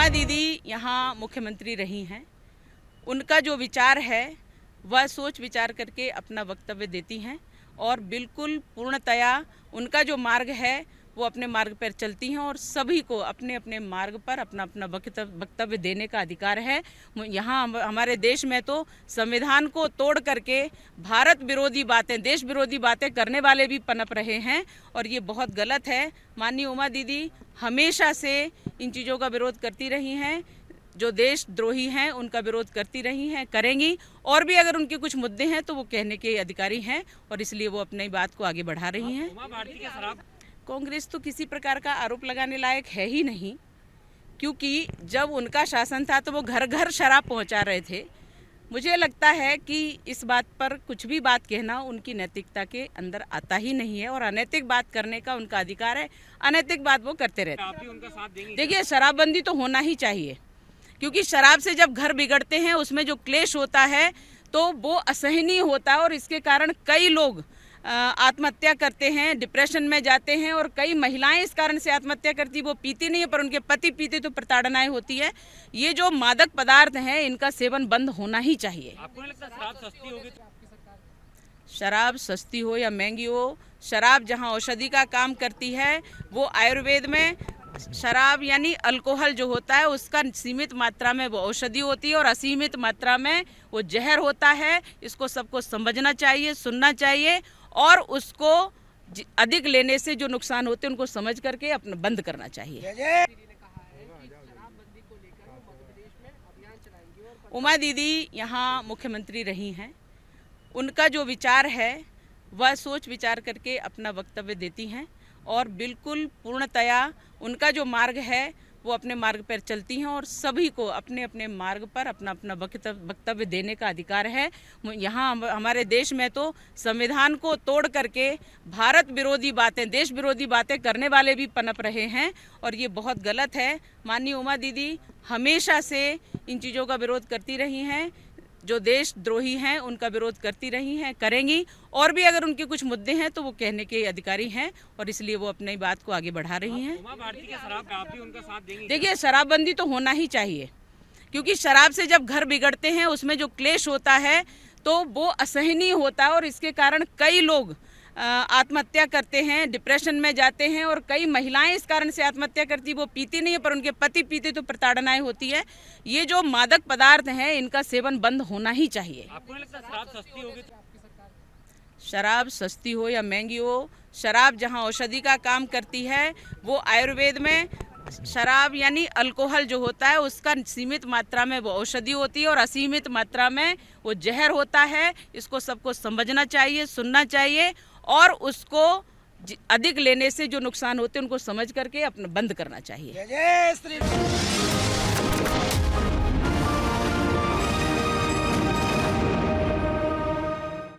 उमा दीदी यहाँ मुख्यमंत्री रही हैं। उनका जो विचार है वह सोच विचार करके अपना वक्तव्य देती हैं और बिल्कुल पूर्णतया उनका जो मार्ग है वो अपने मार्ग पर चलती हैं और सभी को अपने अपने मार्ग पर अपना अपना वक्तव्य देने का अधिकार है। यहाँ हमारे देश में तो संविधान को तोड़ करके भारत विरोधी बातें, देश विरोधी बातें करने वाले भी पनप रहे हैं और ये बहुत गलत है। माननीय उमा दीदी हमेशा से इन चीज़ों का विरोध करती रही हैं, जो देशद्रोही हैं उनका विरोध करती रही हैं, करेंगी और भी अगर उनके कुछ मुद्दे हैं तो वो कहने के अधिकारी हैं और इसलिए वो अपनी बात को आगे बढ़ा रही हैं। कांग्रेस तो किसी प्रकार का आरोप लगाने लायक है ही नहीं, क्योंकि जब उनका शासन था तो वो घर घर शराब पहुंचा रहे थे। मुझे लगता है कि इस बात पर कुछ भी बात कहना उनकी नैतिकता के अंदर आता ही नहीं है और अनैतिक बात करने का उनका अधिकार है। अनैतिक बात वो करते रहते हैं। आप भी उनका साथ देंगे? देखिए, शराबबंदी तो होना ही चाहिए, क्योंकि शराब से जब घर बिगड़ते हैं उसमें जो क्लेश होता है तो वो असहनीय होता है और इसके कारण कई लोग आत्महत्या करते हैं, डिप्रेशन में जाते हैं और कई महिलाएं इस कारण से आत्महत्या करती। वो पीती नहीं है पर उनके पति पीते तो प्रताड़नाएं होती है। ये जो मादक पदार्थ हैं इनका सेवन बंद होना ही चाहिए। आपको नहीं लगता शराब सस्ती होगी? शराब सस्ती हो या महंगी हो, शराब जहां औषधि का काम करती है वो आयुर्वेद में शराब यानी अल्कोहल जो होता है उसका सीमित मात्रा में वो औषधि होती है और असीमित मात्रा में वो जहर होता है। इसको सबको समझना चाहिए, सुनना चाहिए और उसको अधिक लेने से जो नुकसान होते हैं उनको समझ करके अपना बंद करना चाहिए। उमा दीदी यहाँ मुख्यमंत्री रही हैं। उनका जो विचार है वह सोच विचार करके अपना वक्तव्य देती हैं और बिल्कुल पूर्णतया उनका जो मार्ग है वो अपने मार्ग पर चलती हैं और सभी को अपने अपने मार्ग पर अपना अपना वक्तव्य देने का अधिकार है। यहाँ हमारे देश में तो संविधान को तोड़ करके भारत विरोधी बातें, देश विरोधी बातें करने वाले भी पनप रहे हैं और ये बहुत गलत है। माननीय उमा दीदी हमेशा से इन चीज़ों का विरोध करती रही हैं, जो देशद्रोही हैं उनका विरोध करती रही हैं, करेंगी और भी अगर उनके कुछ मुद्दे हैं तो वो कहने के अधिकारी हैं और इसलिए वो अपनी बात को आगे बढ़ा रही हैं। आप भी उनका साथ देंगे? देखिए, शराबबंदी तो होना ही चाहिए, क्योंकि शराब से जब घर बिगड़ते हैं उसमें जो क्लेश होता है तो वो असहनीय होता है और इसके कारण कई लोग आत्महत्या करते हैं, डिप्रेशन में जाते हैं और कई महिलाएं इस कारण से आत्महत्या करती। वो पीती नहीं है पर उनके पति पीते तो प्रताड़नाएं होती है। ये जो मादक पदार्थ हैं इनका सेवन बंद होना ही चाहिए। आपको नहीं लगता शराब सस्ती होगी? शराब सस्ती हो या महंगी हो, शराब जहां औषधि का काम करती है वो आयुर्वेद में शराब यानी अल्कोहल जो होता है उसका सीमित मात्रा में वो औषधि होती है और असीमित मात्रा में वो जहर होता है। इसको सबको समझना चाहिए, सुनना चाहिए और उसको अधिक लेने से जो नुकसान होते हैं उनको समझ करके अपना बंद करना चाहिए।